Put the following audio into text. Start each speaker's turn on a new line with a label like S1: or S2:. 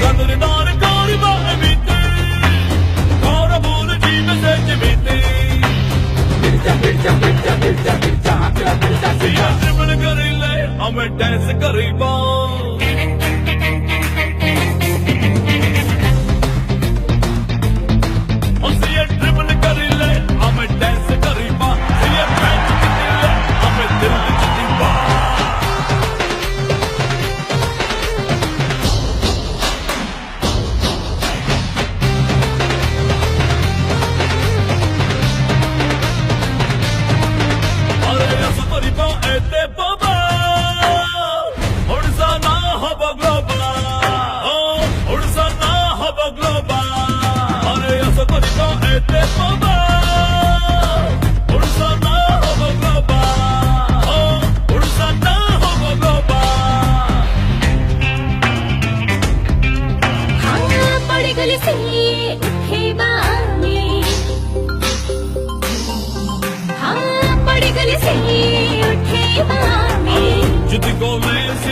S1: Kadırdar galiba bitti. Kara bul cime sec bitti. Siya dribble karile, hame dance kariba. Siya dribble karile, hame dance kariba. Siya match kitile, hame dil chitiba. Ete baba, Odisha na haba global. Oh, Odisha na haba global. Are aso koriba ete baba, Odisha na haba global. Oh, Odisha na haba global.
S2: हाँ पड़ गली से उठे बानी, हाँ पड़ गली से उठे बानी।
S1: Judy Gomez,